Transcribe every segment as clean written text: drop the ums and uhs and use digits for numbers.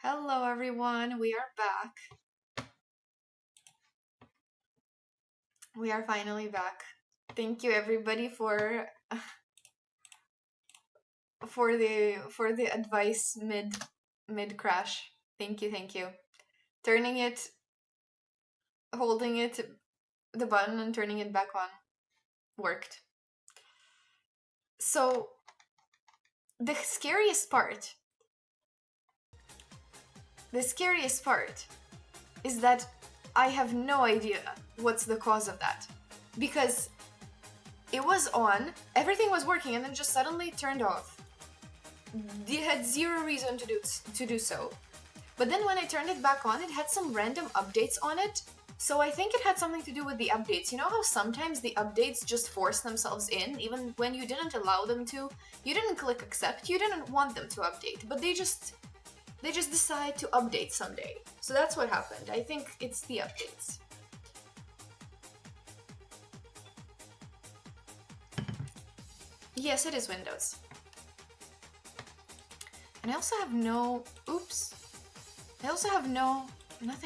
Hello everyone, we are back. We are finally back. Thank you everybody for the advice mid crash. Thank you. Turning it, holding it, the button and turning it back on worked. So the scariest part is that I have no idea what's the cause of that, because it was on, everything was working, and then just suddenly turned off. It had zero reason to do so. But then when I turned it back on, it had some random updates on it. So I think it had something to do with the updates. You know how sometimes the updates just force themselves in, even when you didn't allow them to? You didn't click accept, you didn't want them to update, but they just decide to update someday. So that's what happened. I think it's the updates. Yes, it is Windows. And I also have nothing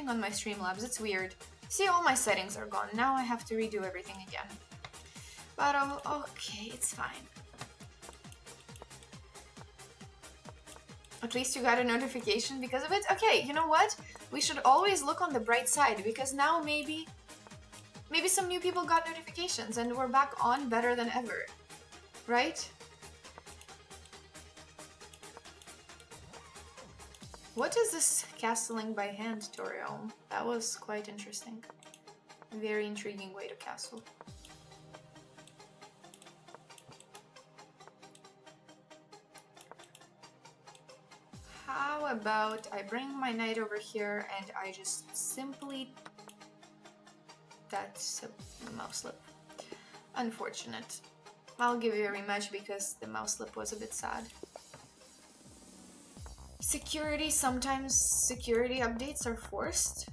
on my Streamlabs. It's weird. See, all my settings are gone. Now I have to redo everything again. But okay, it's fine. At least you got a notification because of it? Okay, you know what? We should always look on the bright side, because now maybe some new people got notifications and we're back on better than ever. Right? What is this castling by hand tutorial? That was quite interesting. A very intriguing way to castle. How about I bring my knight over here and I just simply... That's a mouse slip. Unfortunate. I'll give you a rematch because the mouse slip was a bit sad. Security, sometimes security updates are forced.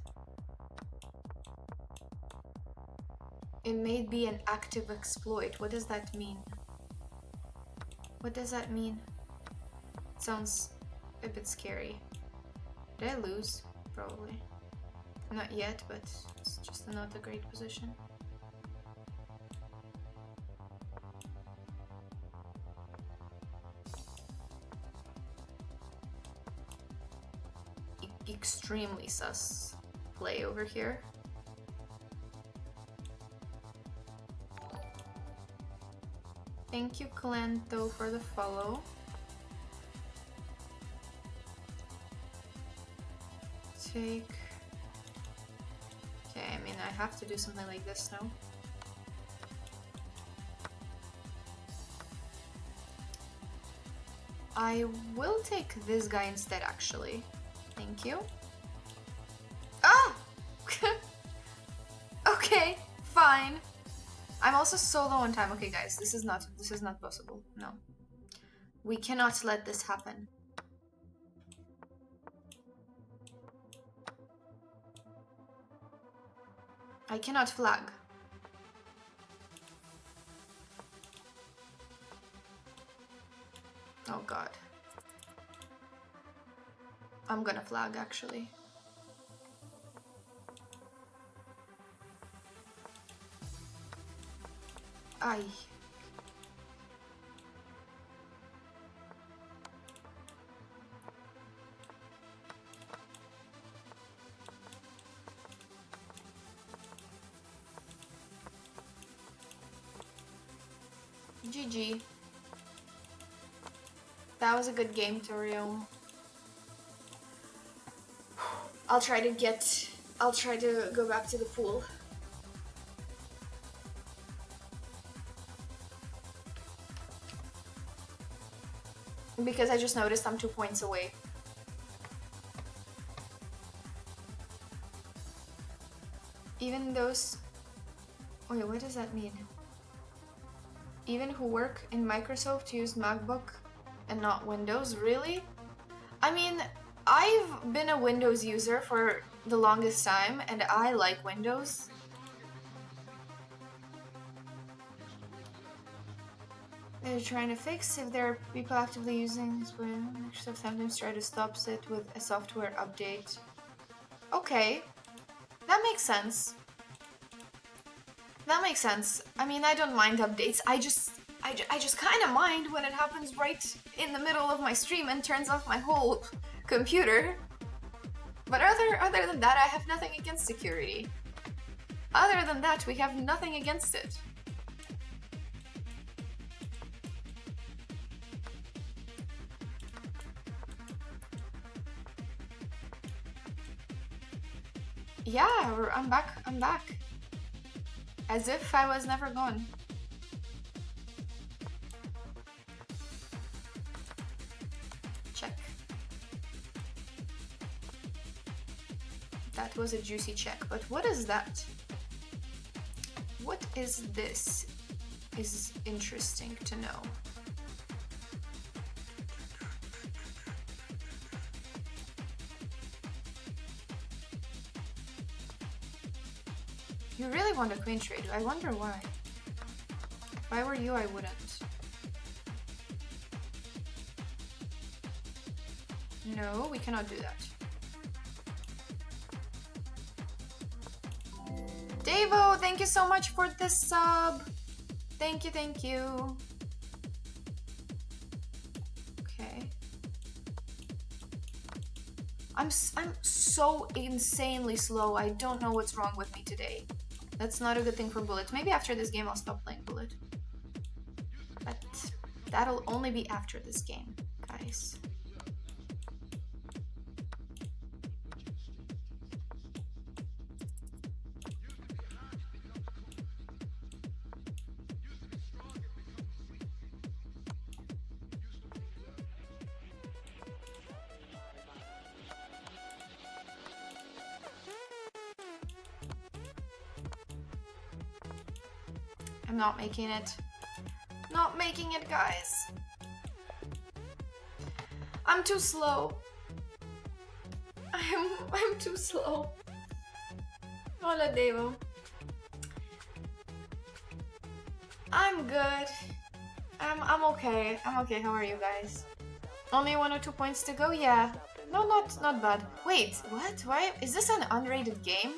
It may be an active exploit. What does that mean? What does that mean? It sounds a bit scary. Did I lose? Probably. Not yet, but it's just not a great position. Extremely sus play over here. Thank you, Calento, for the follow. Take... Okay, I mean, I have to do something like this now. I will take this guy instead, actually. Thank you. Ah! Okay, fine. I'm also so low on time. Okay, guys, this is not possible. No. We cannot let this happen. I cannot flag. Oh god. I'm gonna flag, actually. Aye. GG. That was a good game, Torio. I'll try to go back to the pool. Because I just noticed I'm 2 points away. Even those... Wait, what does that mean? Even who work in Microsoft use MacBook and not Windows? Really? I mean, I've been a Windows user for the longest time, and I like Windows. They're trying to fix if there are people actively using this, but Microsoft sometimes try to stop it with a software update. Okay, that makes sense. That makes sense. I mean, I don't mind updates. I just kind of mind when it happens right in the middle of my stream and turns off my whole computer. But other than that, I have nothing against security. Other than that, we have nothing against it. Yeah, I'm back. I'm back. As if I was never gone. Check. That was a juicy check, but what is that? What is this? Is interesting to know. You really want a queen trade? I wonder why. If I were you, I wouldn't. No, we cannot do that. Davo, thank you so much for this sub. Thank you, thank you. Okay. I'm so insanely slow. I don't know what's wrong with me today. That's not a good thing for Bullet. Maybe after this game I'll stop playing Bullet. But that'll only be after this game, guys. I'm not making it. Not making it, guys. I'm too slow. I'm too slow. Hola, Devo. I'm good. I'm okay. I'm okay. How are you guys? Only 1 or 2 points to go? Yeah. No, not bad. Wait, what? Why? Is this an unrated game?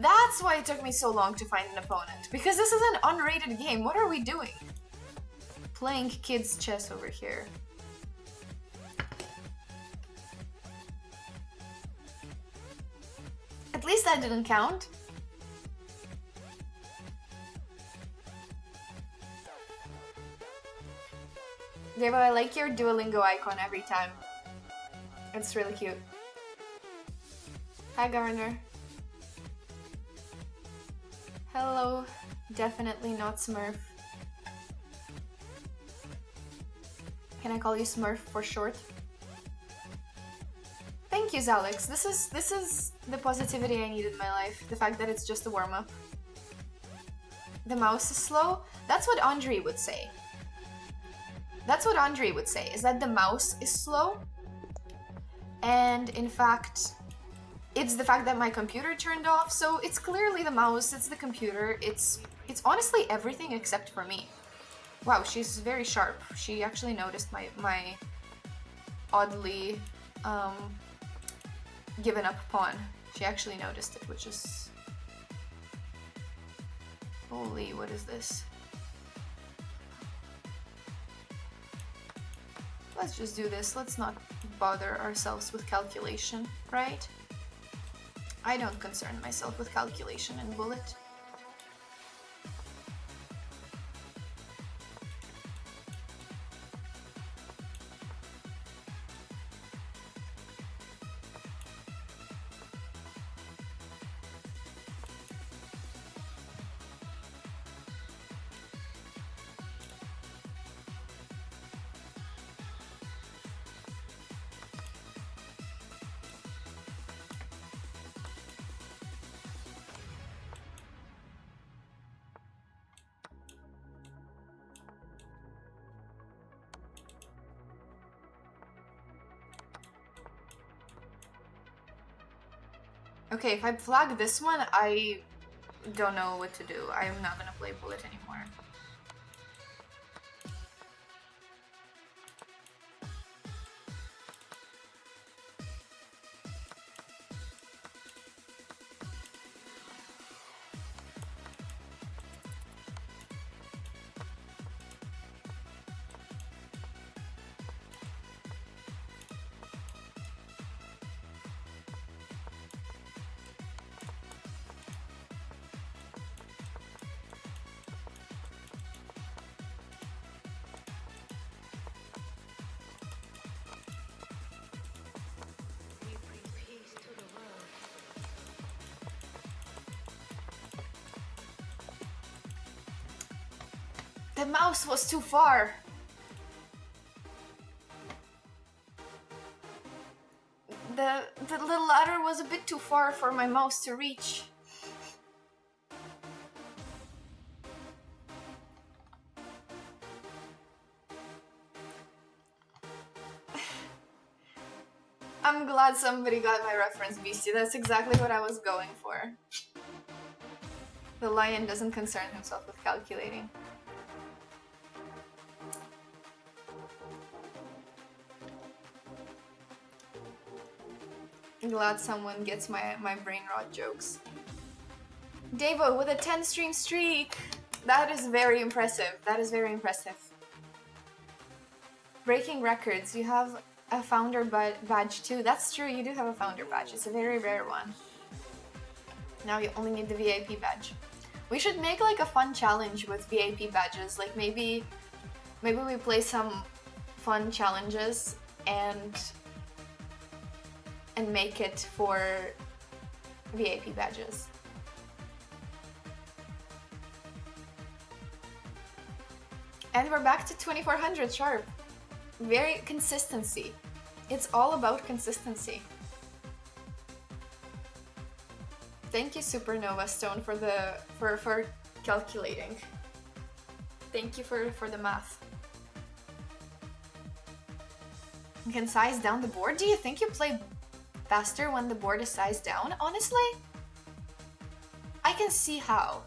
That's why it took me so long to find an opponent. Because this is an unrated game. What are we doing? Playing kids chess over here. At least that didn't count. Devo, I like your Duolingo icon every time. It's really cute. Hi, Governor. Hello, definitely not Smurf. Can I call you Smurf for short? Thank you, Alex. This is the positivity I need in my life. The fact that it's just a warm-up. The mouse is slow? That's what Andre would say. That's what Andre would say, is that the mouse is slow. And in fact, it's the fact that my computer turned off, so it's clearly the mouse, it's the computer, it's honestly everything except for me. Wow, she's very sharp. She actually noticed my oddly given up pawn. She actually noticed it, which is... Holy, what is this? Let's just do this. Let's not bother ourselves with calculation, right? I don't concern myself with calculation in Bullet. Okay, if I flag this one, I don't know what to do. I'm not gonna play Bullet anymore. The mouse was too far. The little ladder was a bit too far for my mouse to reach. I'm glad somebody got my reference, Beastie. That's exactly what I was going for. The lion doesn't concern himself with calculating. I'm glad someone gets my brain rot jokes. Devo with a 10 stream streak! That is very impressive. That is very impressive. Breaking records. You have a founder badge too. That's true, you do have a founder badge. It's a very rare one. Now you only need the VIP badge. We should make like a fun challenge with VIP badges. Like maybe we play some fun challenges and make it for VIP badges. And we're back to 2400 sharp. Very consistency. It's all about consistency. Thank you, Supernova Stone, for calculating. Thank you for the math. You can size down the board. Do you think you play faster when the board is sized down? Honestly, I can see how.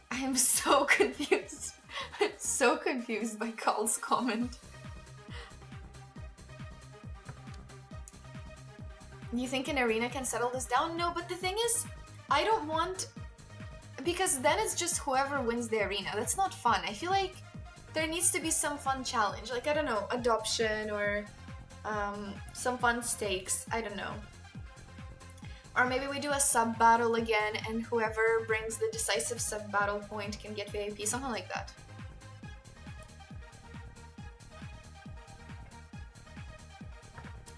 I'm so confused. I'm so confused by Carl's comment. You think an arena can settle this down? No, but the thing is, I don't want... Because then it's just whoever wins the arena. That's not fun. I feel like there needs to be some fun challenge. Like, I don't know, adoption or some fun stakes. I don't know. Or maybe we do a sub-battle again and whoever brings the decisive sub-battle point can get VIP. Something like that.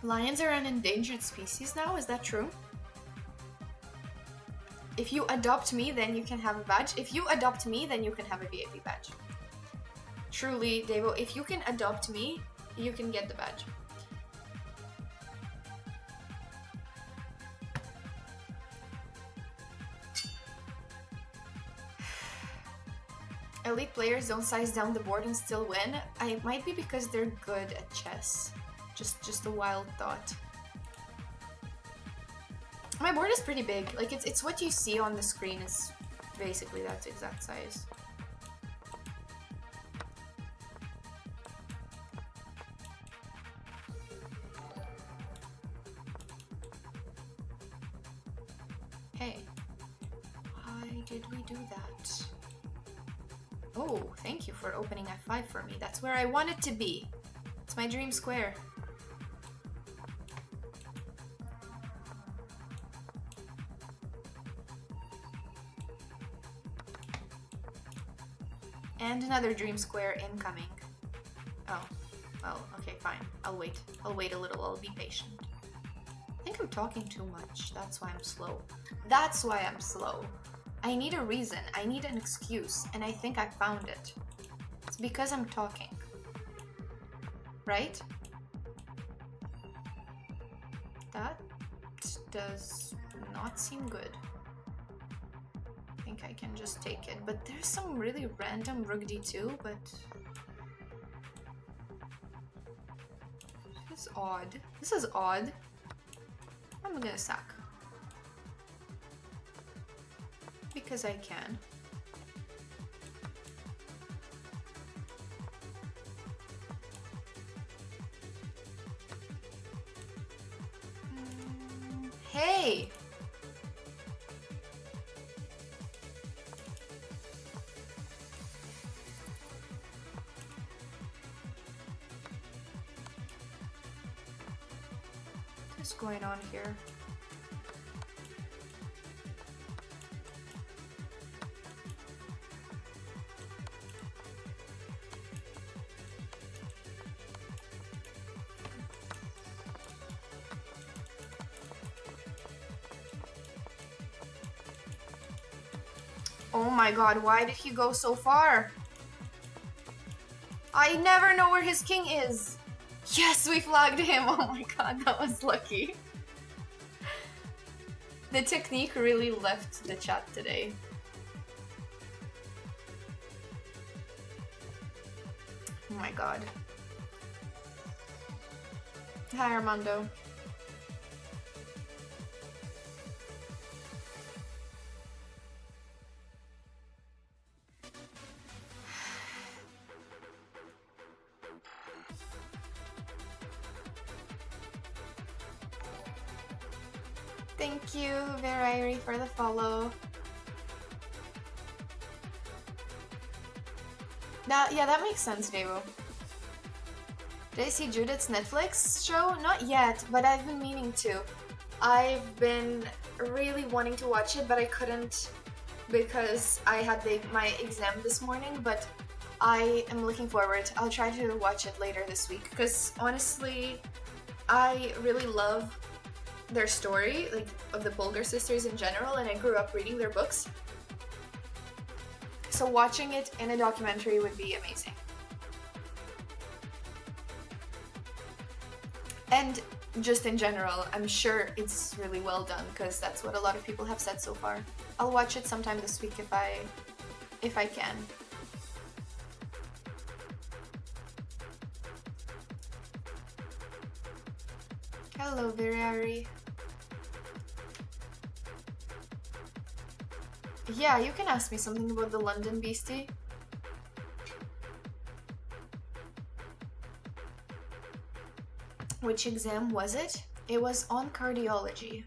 Lions are an endangered species now? Is that true? If you adopt me, then you can have a badge. If you adopt me, then you can have a VIP badge. Truly, Devo, if you can adopt me, you can get the badge. Elite players don't size down the board and still win. It might be because they're good at chess. Just a wild thought. My board is pretty big. Like it's what you see on the screen is basically that exact size. Hey, why did we do that? Oh, thank you for opening F5 for me. That's where I want it to be. It's my dream square. And another dream square incoming. Oh, well, okay, fine. I'll wait. I'll wait a little. I'll be patient. I think I'm talking too much. That's why I'm slow. That's why I'm slow. I need a reason. I need an excuse. And I think I found it. It's because I'm talking. Right? That does not seem good. I think I can just take it, but there's some really random rook d2, but is odd. This is odd. I'm gonna sack. Because I can. Hey! What's going on here? Oh my god, why did he go so far? I never know where his king is. Yes, we flagged him. Oh my god, that was lucky. The technique really left the chat today. Oh my god. Hi, Armando. Thank you, Verairi, for the follow. Yeah, that makes sense, Devo. Did I see Judith's Netflix show? Not yet, but I've been meaning to. I've been really wanting to watch it, but I couldn't because I had my exam this morning, but I am looking forward. I'll try to watch it later this week because honestly, I really love their story, like of the Polgar sisters in general, and I grew up reading their books. So watching it in a documentary would be amazing. And just in general, I'm sure it's really well done because that's what a lot of people have said so far. I'll watch it sometime this week if I can. Hello, Viriari. Yeah, you can ask me something about the London Beastie. Which exam was it? It was on cardiology.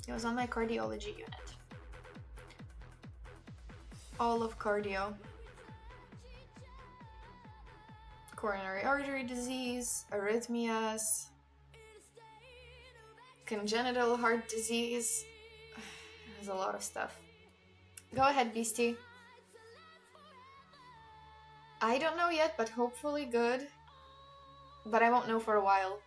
It was on my cardiology unit. All of cardio. Coronary artery disease, arrhythmias, congenital heart disease. There's a lot of stuff. Go ahead, Beastie. I don't know yet, but hopefully good. But I won't know for a while.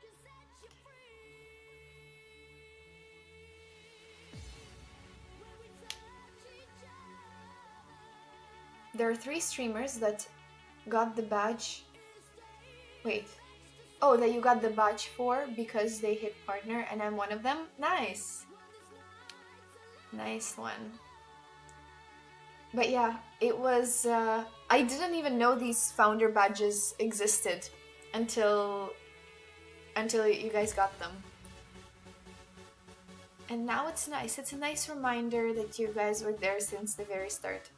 There are 3 streamers that got the badge. Wait. Oh, that you got the badge for because they hit partner and I'm one of them? Nice. Nice one. But yeah, it was... I didn't even know these founder badges existed until you guys got them. And now it's nice. It's a nice reminder that you guys were there since the very start.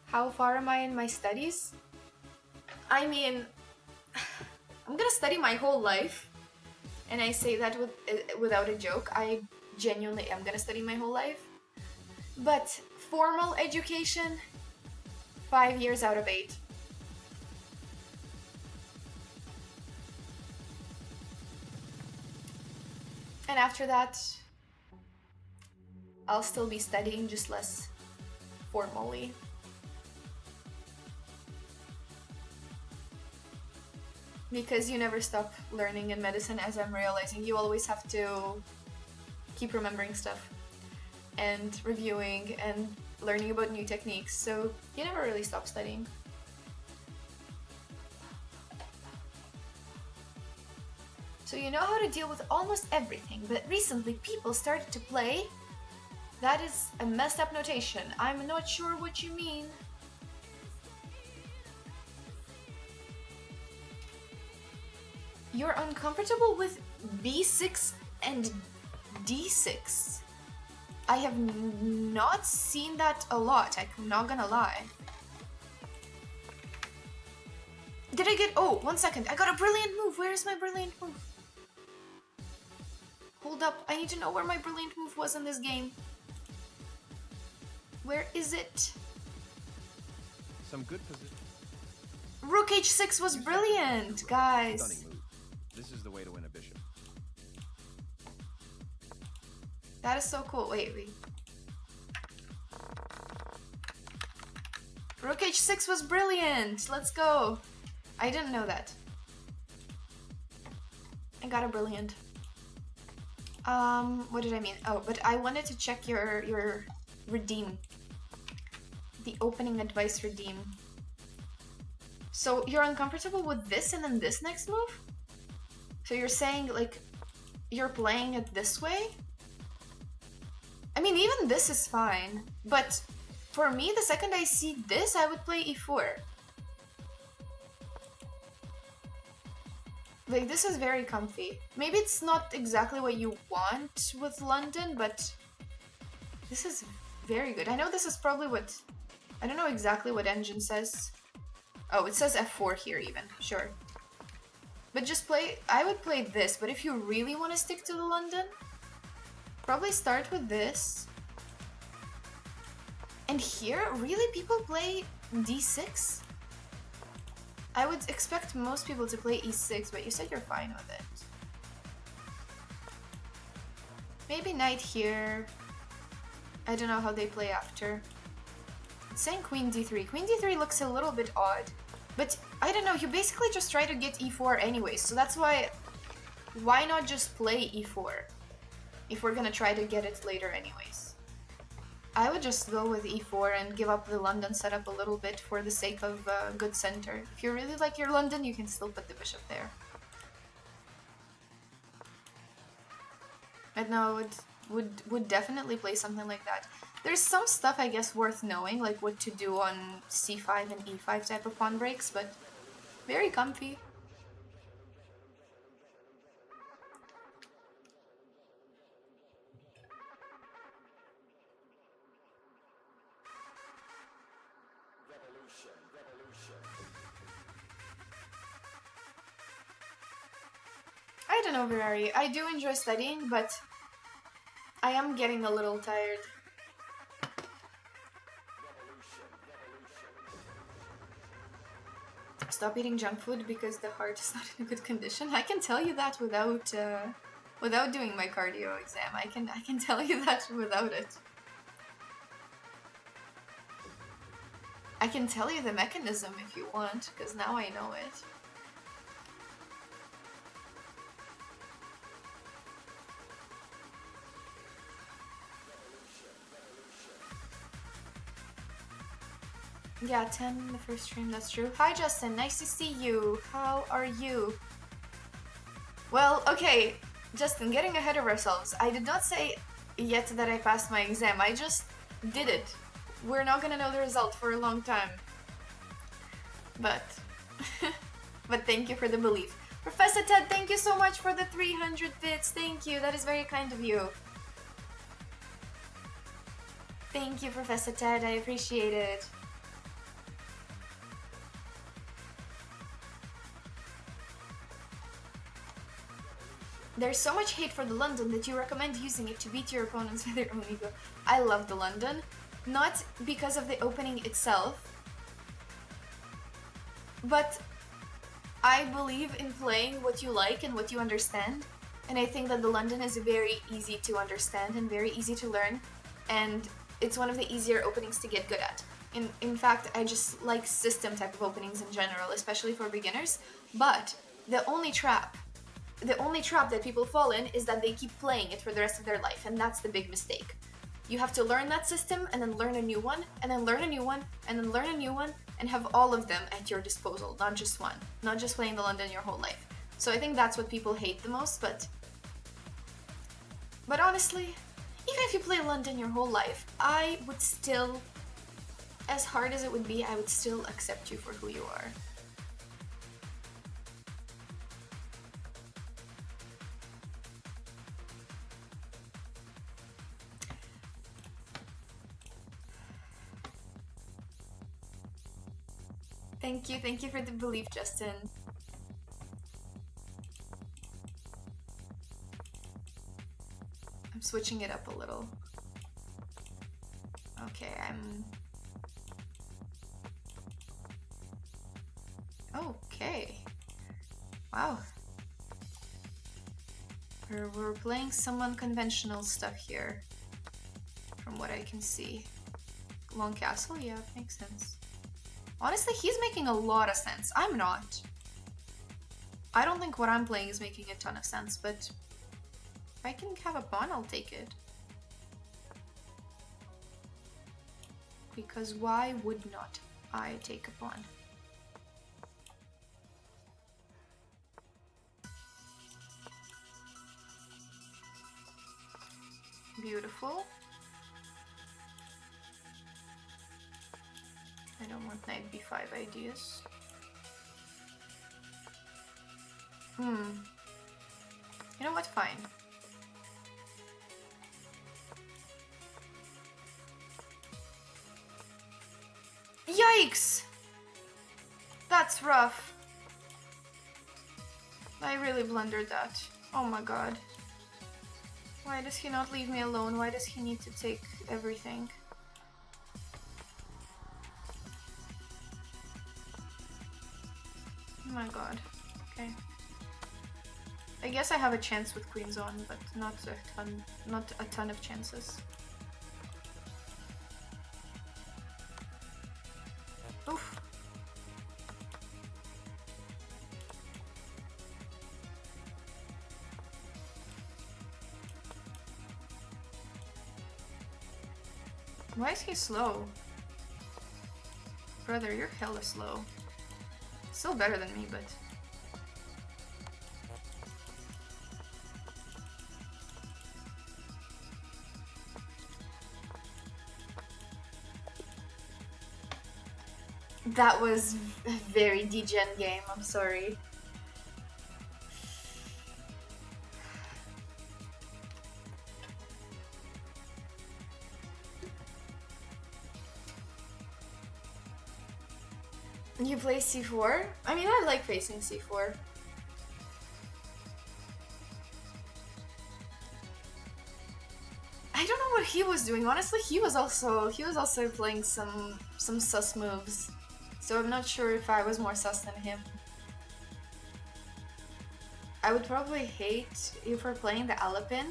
How far am I in my studies? I mean, I'm gonna study my whole life. And I say that without a joke. I genuinely am gonna study my whole life. But formal education, 5 years out of 8. And after that, I'll still be studying, just less formally. Because you never stop learning in medicine, as I'm realizing. You always have to keep remembering stuff and reviewing and learning about new techniques, so you never really stop studying. So you know how to deal with almost everything, but recently people started to play. That is a messed up notation. I'm not sure what you mean. You're uncomfortable with B6 and D6. I have not seen that a lot, I'm not gonna lie. Did I get... Oh, 1 second. I got a brilliant move. Where is my brilliant move? Hold up. I need to know where my brilliant move was in this game. Where is it? Some good position. Rook H6 was brilliant, guys. Stunning move. This is the way to win a bishop. That is so cool. Wait. Rook H6 was brilliant. Let's go. I didn't know that. I got a brilliant. What did I mean? Oh, but I wanted to check your redeem. The opening advice redeem. So you're uncomfortable with this and then this next move? So you're saying, like, you're playing it this way? I mean, even this is fine. But for me, the second I see this, I would play E4. Like, this is very comfy. Maybe it's not exactly what you want with London, but this is very good. I know this is probably what... I don't know exactly what engine says. Oh, it says F4 here even. Sure. But just play... I would play this, but if you really want to stick to the London, probably start with this. And here, really, people play D6? I would expect most people to play E6, but you said you're fine with it. Maybe knight here. I don't know how they play after. It's saying queen d3. Queen d3 looks a little bit odd. But I don't know, you basically just try to get e4 anyways, so that's why not just play e4? If we're gonna try to get it later anyways. I would just go with e4 and give up the London setup a little bit for the sake of good center. If you really like your London, you can still put the bishop there. But no, I would definitely play something like that. There's some stuff, I guess, worth knowing, like what to do on c5 and e5 type of pawn breaks, but very comfy. I don't know, Ferrari. I do enjoy studying, but I am getting a little tired. Stop eating junk food because the heart is not in a good condition. I can tell you that without doing my cardio exam. I can tell you that without it. I can tell you the mechanism if you want, because now I know it. Yeah, 10 in the first stream, that's true. Hi Justin, nice to see you. How are you? Well, okay, Justin, getting ahead of ourselves. I did not say yet that I passed my exam, I just did it. We're not gonna know the result for a long time. But, but thank you for the belief. Professor Ted, thank you so much for the 300 bits. Thank you, that is very kind of you. Thank you, Professor Ted, I appreciate it. There's so much hate for the London that you recommend using it to beat your opponents with their own ego. I love the London, not because of the opening itself, but I believe in playing what you like and what you understand, and I think that the London is very easy to understand and very easy to learn, and it's one of the easier openings to get good at. In fact, I just like system type of openings in general, especially for beginners, but the only trap that people fall in is that they keep playing it for the rest of their life, and that's the big mistake. You have to learn that system, and then learn a new one, and then learn a new one, and then learn a new one, and have all of them at your disposal, not just one. Not just playing the London your whole life. So I think that's what people hate the most, but honestly, even if you play London your whole life, I would still, as hard as it would be, I would still accept you for who you are. Thank you for the belief, Justin. I'm switching it up a little. Okay, Okay. Wow. We're playing some unconventional stuff here, from what I can see. Long Castle, yeah, makes sense. Honestly, he's making a lot of sense. I'm not. I don't think what I'm playing is making a ton of sense, but if I can have a pawn, I'll take it. Because why would not I take a pawn? Beautiful. I don't want knight b5 ideas. You know what? Fine. Yikes! That's rough. I really blundered that. Oh my god. Why does he not leave me alone? Why does he need to take everything? Oh my god. Okay. I guess I have a chance with queens on, but not a ton of chances. Oof. Why is he slow? Brother, you're hella slow. Still better than me, but... That was a very degen game, I'm sorry. You play c4? I mean, I like facing c4. I don't know what he was doing. Honestly, he was also playing some sus moves. So I'm not sure if I was more sus than him. I would probably hate you for playing the Alapin.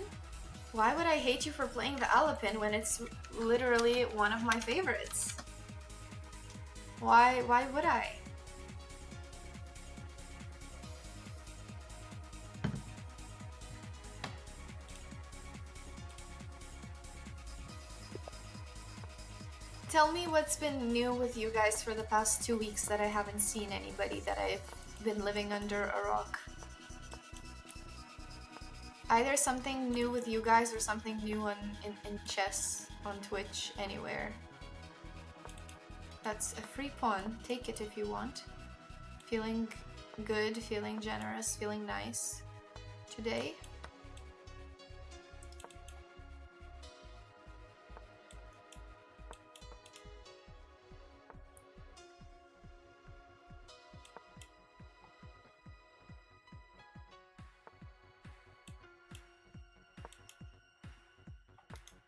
Why would I hate you for playing the Alapin when it's literally one of my favorites? Why would I? Tell me what's been new with you guys for the past 2 weeks that I haven't seen anybody, that I've been living under a rock. Either something new with you guys or something new in chess, on Twitch, anywhere. That's a free pawn. Take it if you want. Feeling good, feeling generous, feeling nice today.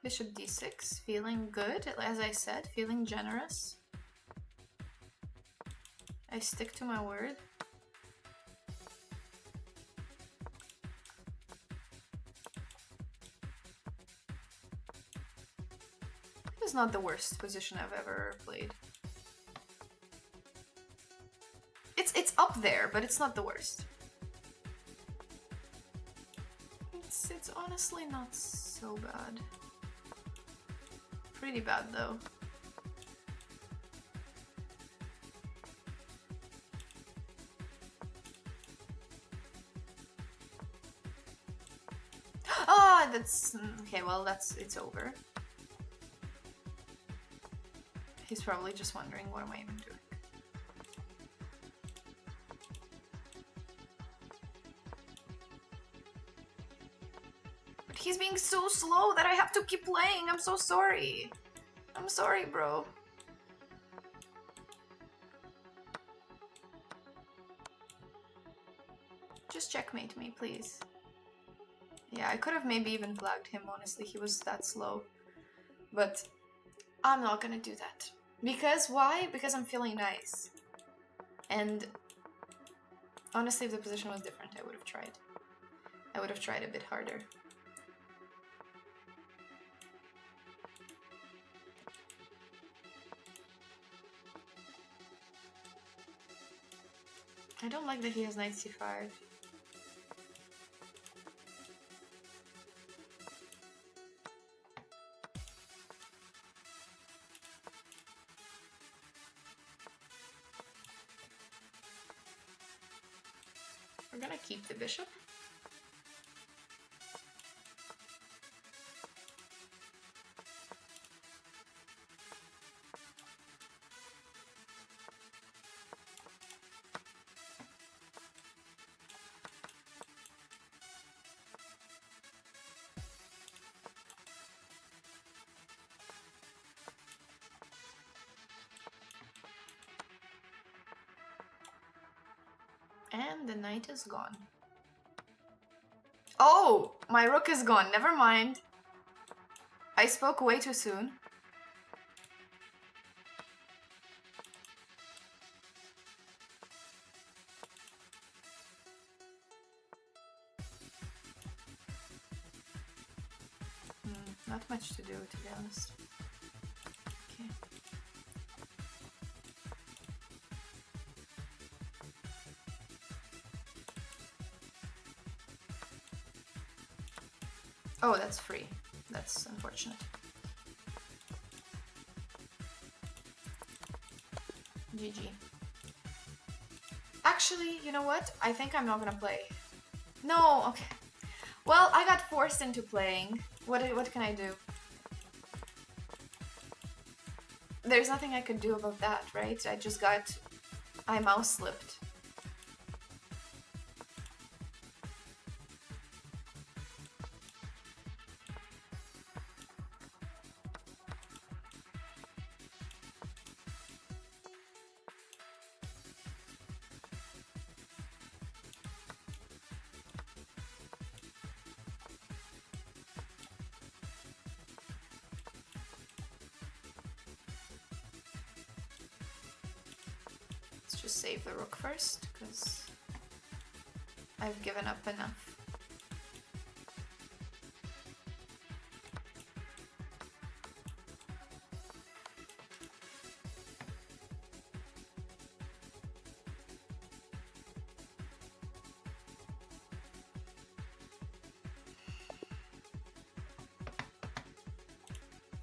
Bishop d6, feeling good, as I said, feeling generous. I stick to my word. This is not the worst position I've ever played. It's up there, but it's not the worst. It's honestly not so bad. Pretty bad though. that's... Okay, well, it's over. He's probably just wondering, what am I even doing? But he's being so slow that I have to keep playing. I'm so sorry. I'm sorry, bro. Just checkmate me, please. Yeah, I could have maybe even flagged him, honestly. He was that slow. But I'm not gonna do that. Because why? Because I'm feeling nice. And honestly, if the position was different, I would have tried. I would have tried a bit harder. I don't like that he has knight c5. We're gonna keep the bishop. And the knight is gone. Oh, my rook is gone. Never mind. I spoke way too soon. Not much to do, to be honest. Okay. Oh, that's free. That's unfortunate. GG. Actually, you know what? I think I'm not gonna play. No, okay. Well, I got forced into playing. What can I do? There's nothing I could do about that, right? I mouse slipped. Let's just save the rook first, because I've given up enough.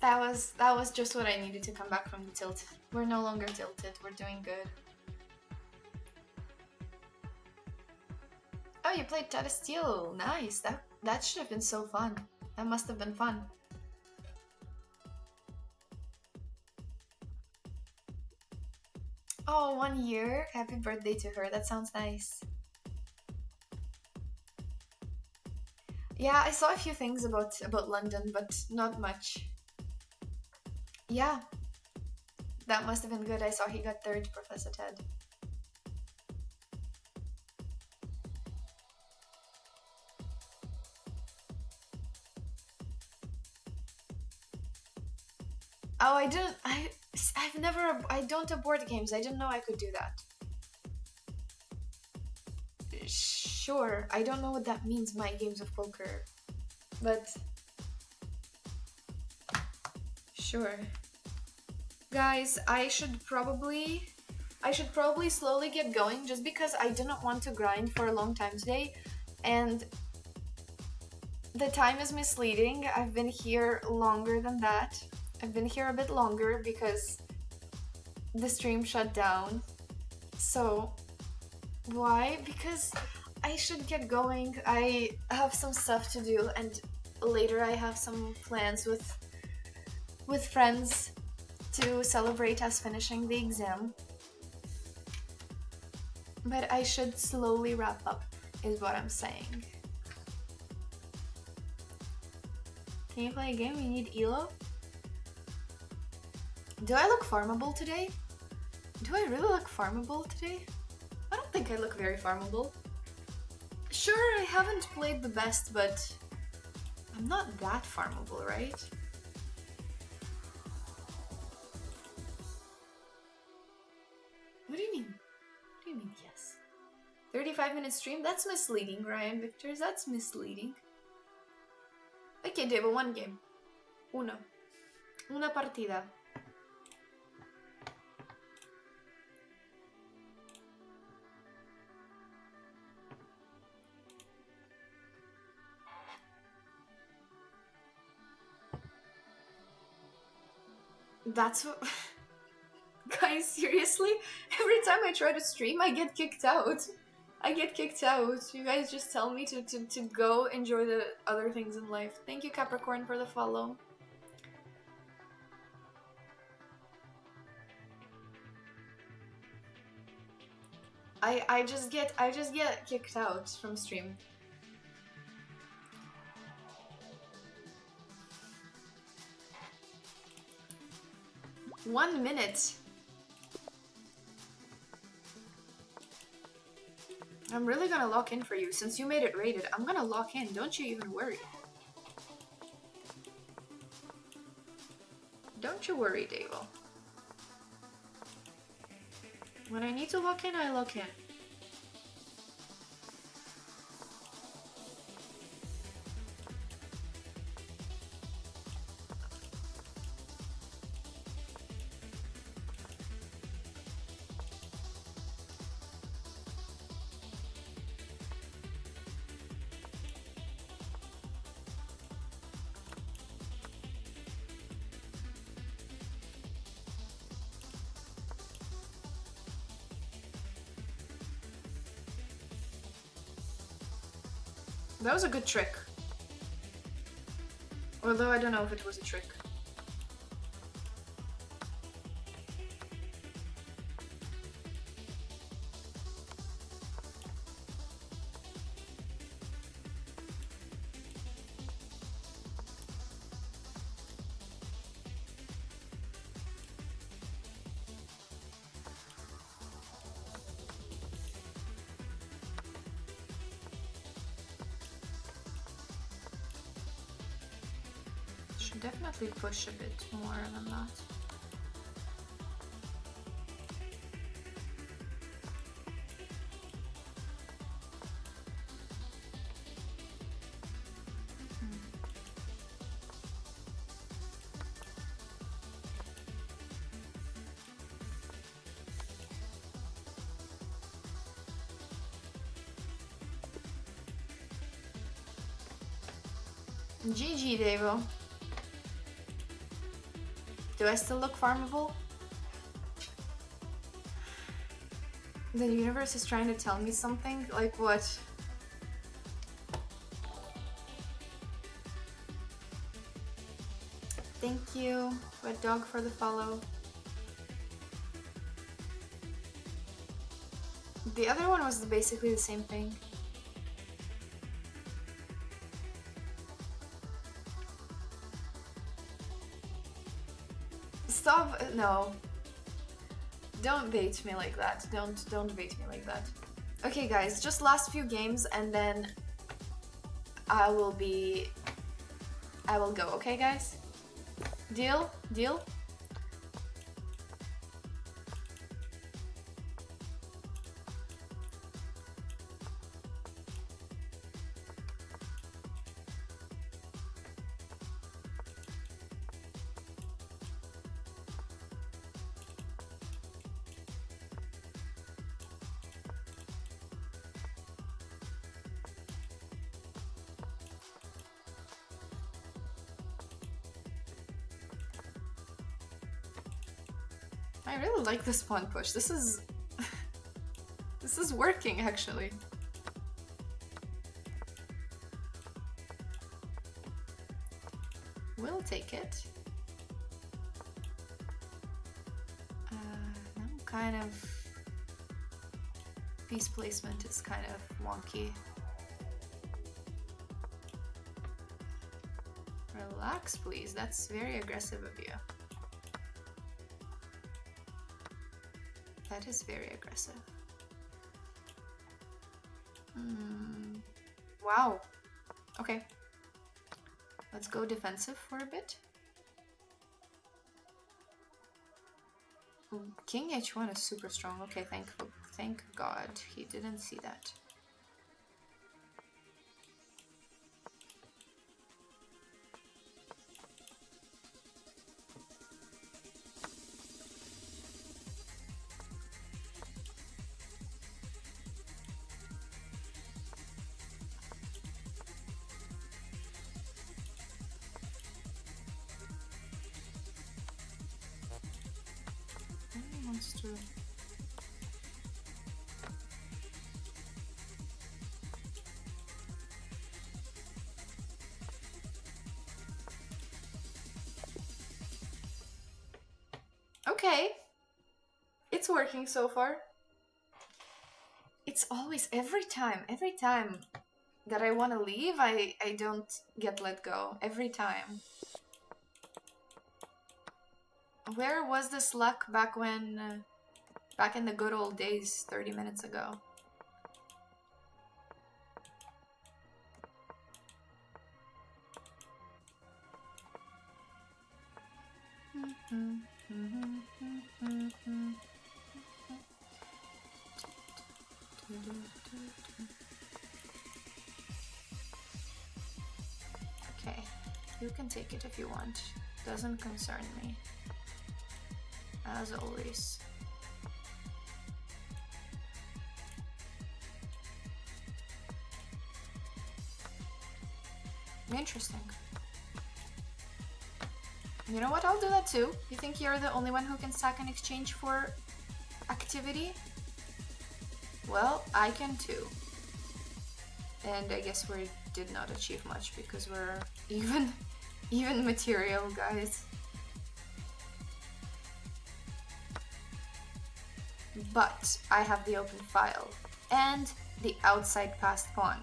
That was just what I needed to come back from the tilt. We're no longer tilted, we're doing good. Oh, you played Tata Steel. Nice. That should have been so fun. That must have been fun. Oh, 1 year. Happy birthday to her. That sounds nice. Yeah, I saw a few things about London, but not much. Yeah. That must have been good. I saw he got third, Professor Ted. Oh, I don't abort games. I didn't know I could do that. Sure, I don't know what that means, my games of poker. But sure. Guys, I should probably slowly get going just because I didn't want to grind for a long time today and the time is misleading. I've been here longer than that. I've been here a bit longer because the stream shut down. So why? Because I should get going. I have some stuff to do and later I have some plans with friends to celebrate us finishing the exam. But I should slowly wrap up, is what I'm saying. Can you play a game? You need Elo? Do I look farmable today? Do I really look farmable today? I don't think I look very farmable. Sure, I haven't played the best, but I'm not that farmable, right? What do you mean? What do you mean, yes? 35-minute stream? That's misleading, Ryan Victors. That's misleading. Okay, Dave, one game. Una partida. That's what... Guys, seriously? Every time I try to stream, I get kicked out. I get kicked out. You guys just tell me to go enjoy the other things in life. Thank you, Capricorn, for the follow. I just get kicked out from stream. One minute. I'm really gonna lock in for you. Since you made it rated, I'm gonna lock in. Don't you even worry. Don't you worry, Davo. When I need to lock in, I lock in. That was a good trick. Although I don't know if it was a trick. Should definitely push a bit more than that. GG, Davo. Do I still look farmable? The universe is trying to tell me something? Like what? Thank you, Red Dog, for the follow. The other one was basically the same thing. Stop! No. Don't bait me like that. Don't bait me like that. Okay, guys, just last few games and then I will go, okay, guys? Deal? Deal? I really like this pawn push. This is this is working actually. We'll take it. I'm kind of... Piece placement is kind of wonky. Relax, please. That's very aggressive of you. That is very aggressive. Wow. Okay. Let's go defensive for a bit. Ooh, King H1 is super strong. Okay, thank God he didn't see that. Wants to... Okay. It's working so far. It's always every time that I want to leave, I don't get let go. Every time. Where was this luck back when, back in the good old days 30 minutes ago? Okay, you can take it if you want. Doesn't concern me. As always. Interesting. You know what? I'll do that too. You think you're the only one who can stack an exchange for activity? Well, I can too. And I guess we did not achieve much because we're even material, guys. But I have the open file and the outside passed pawn.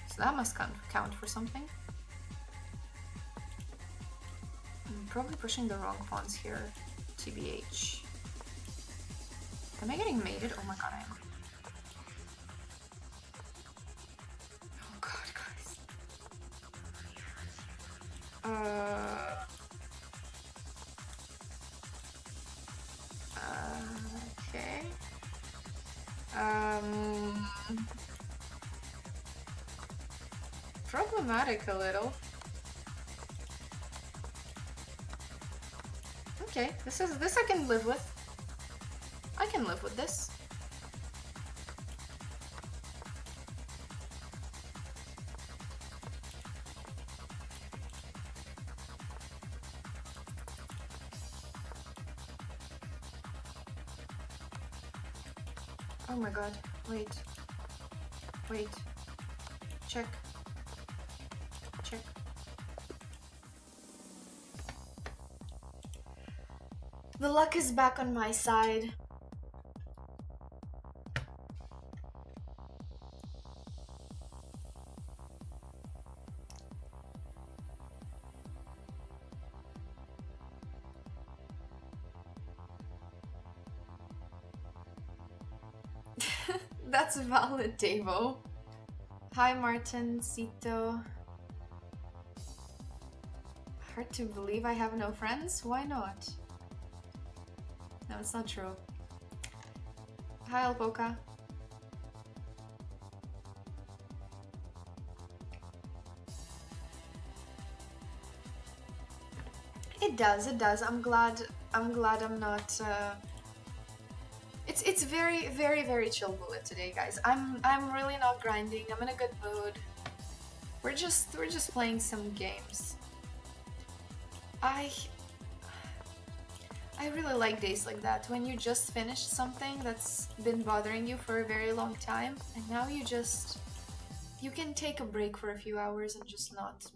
So that must count for something. I'm probably pushing the wrong pawns here, TBH. Am I getting mated? Oh my god, I am. Oh god, guys. Okay. Problematic a little. Okay, this I can live with. I can live with this. Oh my god, wait. Wait. Check. Check. The luck is back on my side. That's valid, Devo. Hi, Martin, Cito. Hard to believe I have no friends? Why not? No, it's not true. Hi, Alpoca. It does, it does. I'm glad I'm not It's very, very, very chill bullet today, guys. I'm really not grinding. I'm in a good mood. We're just playing some games. I really like days like that when you just finished something that's been bothering you for a very long time, and now you can take a break for a few hours and just not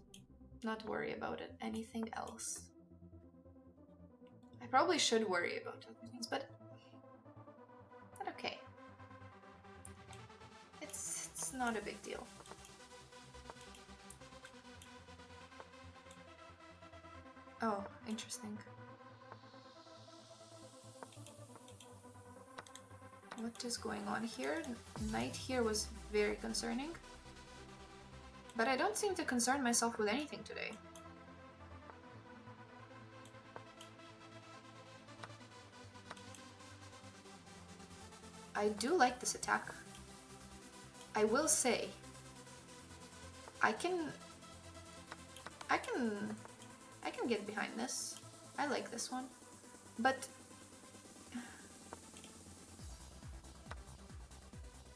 not worry about it. Anything else? I probably should worry about other things, but okay. It's not a big deal. Oh, interesting. What is going on here? Night here was very concerning. But I don't seem to concern myself with anything today. I do like this attack. I will say, I can get behind this. I like this one. But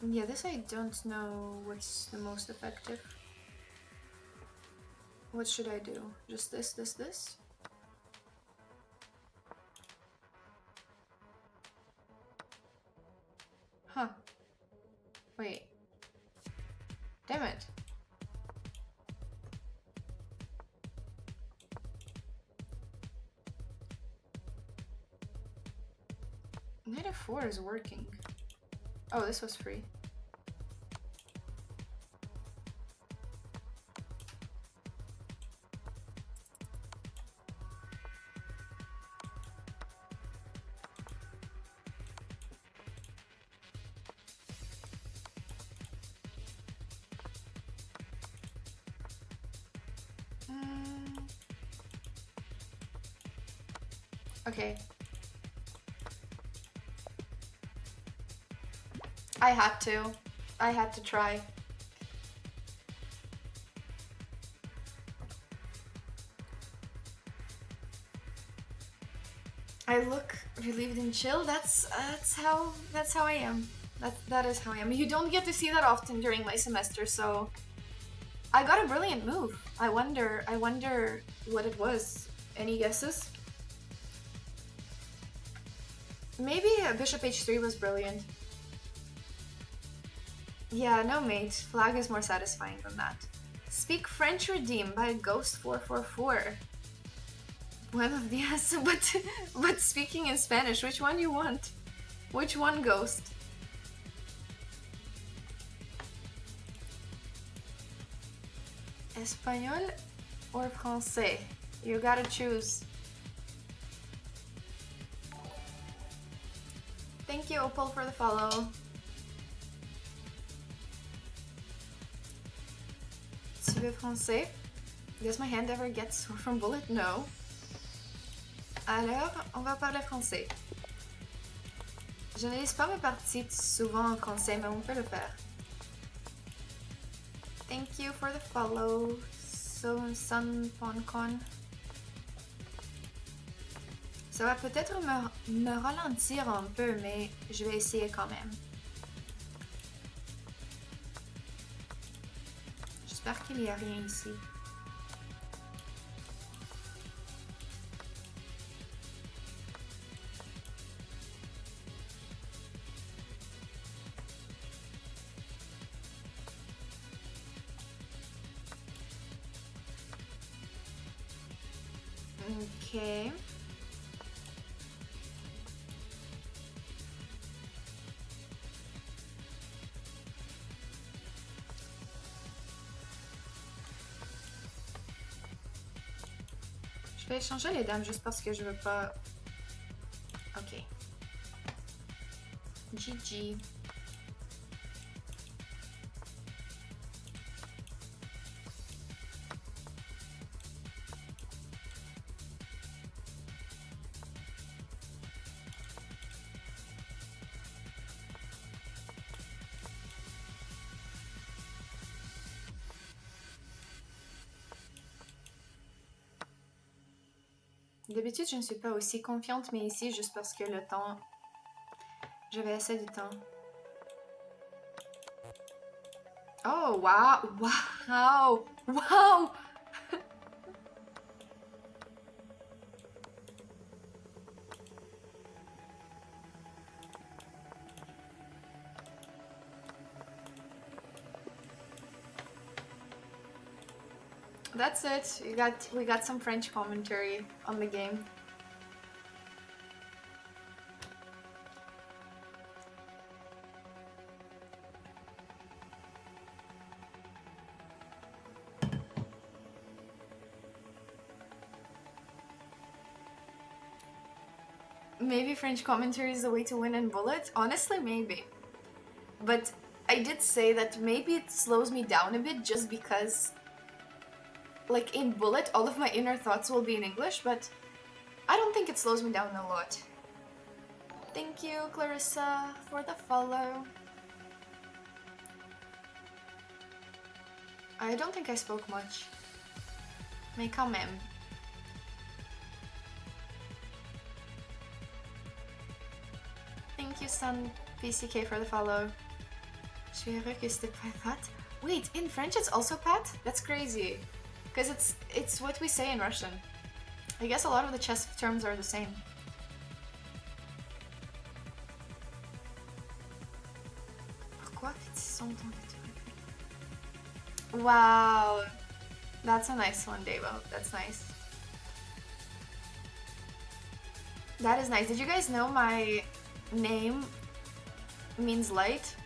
yeah, this I don't know what's the most effective. What should I do? Just this? Huh. Wait. Damn it. Knight of 4 is working. Oh, this was free. Okay. I had to try. I look relieved and chill. That's how I am. That is how I am. You don't get to see that often during my semester, so I got a brilliant move. I wonder what it was. Any guesses? Maybe Bishop H3 was brilliant. Yeah, no mate. Flag is more satisfying than that. Speak French redeemed by Ghost444. Buenos dias, but speaking in Spanish, which one you want? Which one, Ghost? Espagnol or Français? You gotta choose. Thank you, Opal, for the follow. Tu veux français? Does my hand ever get sore from bullet? No. Alors, on va parler français. Je ne lis pas mes parties souvent en français, mais on peut le faire. Thank you for the follow, Sunponcon. Ça va peut-être me ralentir un peu, mais je vais essayer quand même. J'espère qu'il n'y a rien ici. Ok. Je vais changer les dames juste parce que je veux pas... Ok. GG. D'habitude, je ne suis pas aussi confiante, mais ici, juste parce que le temps... J'avais assez de temps. Oh, wow! Wow! Wow! That's it. We got some French commentary on the game. Maybe French commentary is the way to win in Bullet? Honestly, maybe. But I did say that maybe it slows me down a bit just because, like, in Bullet, all of my inner thoughts will be in English, but I don't think it slows me down a lot. Thank you, Clarissa, for the follow. I don't think I spoke much. Mais quand même. Thank you, Sun PCK, for the follow. Je suis heureux que c'était pas pat. Wait, in French it's also pat? That's crazy. Because it's what we say in Russian. I guess a lot of the chess terms are the same. Pourquoi fait-il autant de trucs? Wow. That's a nice one, Devo. That's nice. That is nice. Did you guys know my name means light?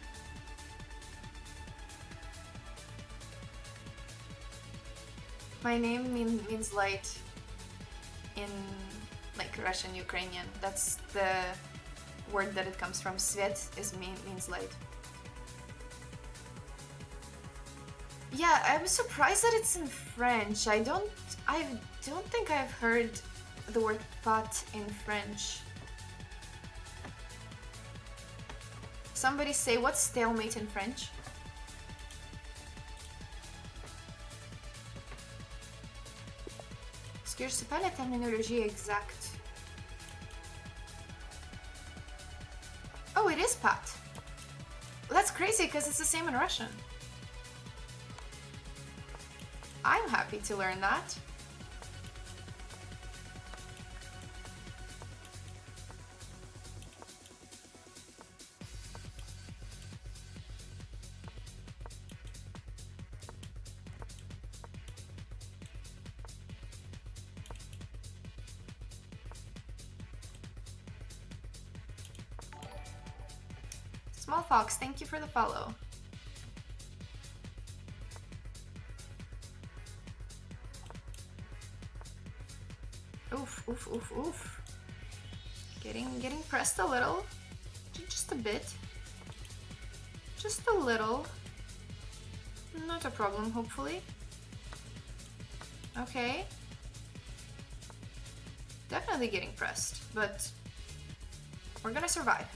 My name means light in like Russian, Ukrainian. That's the word that it comes from. Svet means light. Yeah, I was surprised that it's in French. I don't think I've heard the word pat in French. Somebody say, what's stalemate in French? Parce que je sais pas la terminologie exacte. Oh, it is pat. That's crazy because it's the same in Russian. I'm happy to learn that. Small Fox, thank you for the follow. Oof, oof, oof, oof. Getting pressed a little. Just a bit. Just a little. Not a problem, hopefully. Okay. Definitely getting pressed, but we're gonna survive.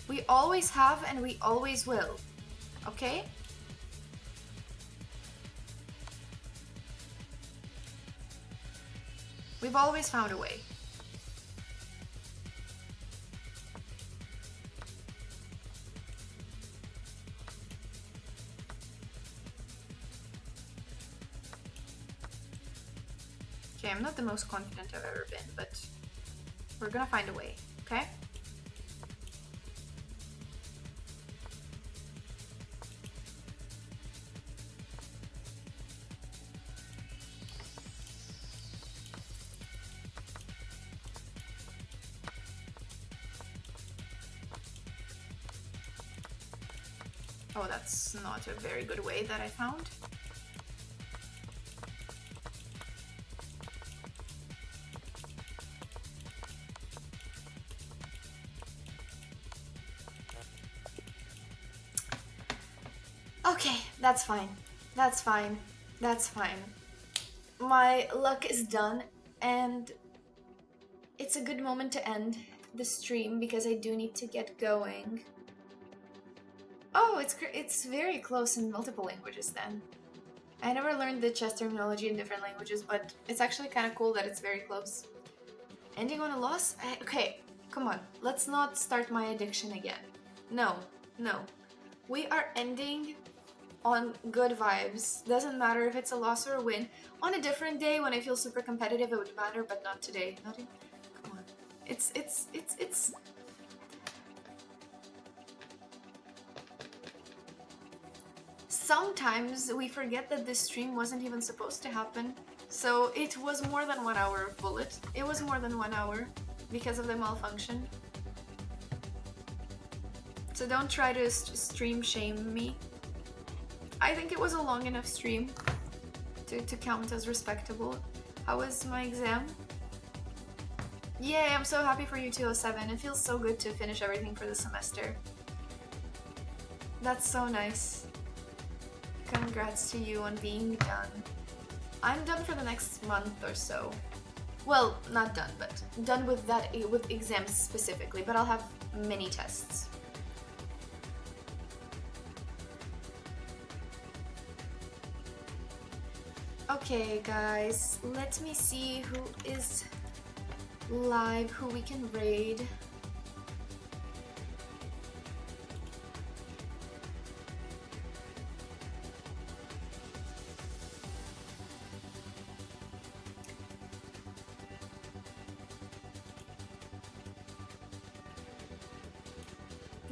We always have and we always will. Okay? We've always found a way. Okay, I'm not the most confident I've ever been, but we're gonna find a way, okay? Oh, that's not a very good way that I found. Okay, that's fine. That's fine. That's fine. My luck is done, and it's a good moment to end the stream because I do need to get going. Oh, it's very close in multiple languages then. I never learned the chess terminology in different languages, but it's actually kind of cool that it's very close. Ending on a loss? Okay, come on. Let's not start my addiction again. No, no. We are ending on good vibes. Doesn't matter if it's a loss or a win. On a different day when I feel super competitive, it would matter, but not today. Not in, come on. It's sometimes we forget that this stream wasn't even supposed to happen. So it was more than 1 hour of bullet. It was more than 1 hour because of the malfunction. So don't try to stream shame me. I think it was a long enough stream to count as respectable. How was my exam? Yay, I'm so happy for you 207. It feels so good to finish everything for the semester. That's so nice. Congrats to you on being done. I'm done for the next month or so. Well, not done, but done with exams specifically, but I'll have mini tests. Okay, guys, let me see who is live, who we can raid.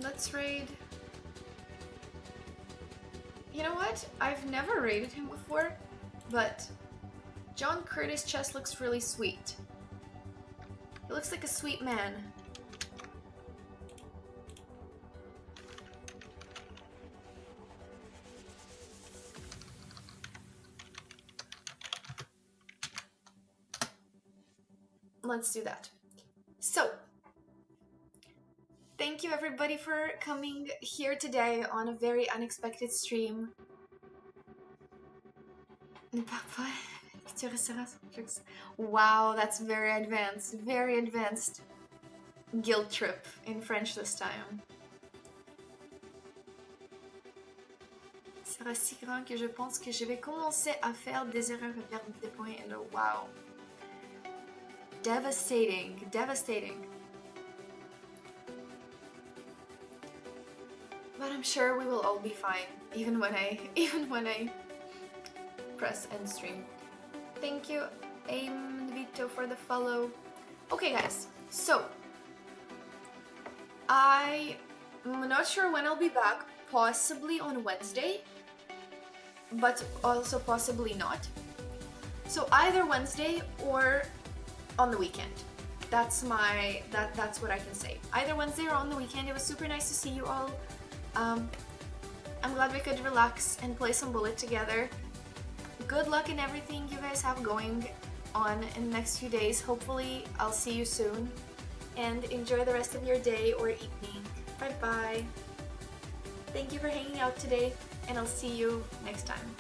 Let's raid. You know what? I've never raided him before, but John Curtis' chest looks really sweet. He looks like a sweet man. Let's do that. So, thank you everybody for coming here today on a very unexpected stream. Wow, that's very advanced guilt trip in French this time. Sera si grand que je pense que je vais commencer à faire des erreurs et perdre des points. And wow. Devastating. But I'm sure we will all be fine, even when I press end stream. Thank you, Aim Vito, for the follow. Okay, guys, so I'm not sure when I'll be back. Possibly on Wednesday, but also possibly not. So either Wednesday or on the weekend. That's what I can say. Either Wednesday or on the weekend. It was super nice to see you all. I'm glad we could relax and play some Bullet together. Good luck in everything you guys have going on in the next few days. Hopefully I'll see you soon. And enjoy the rest of your day or evening. Bye bye. Thank you for hanging out today, and I'll see you next time.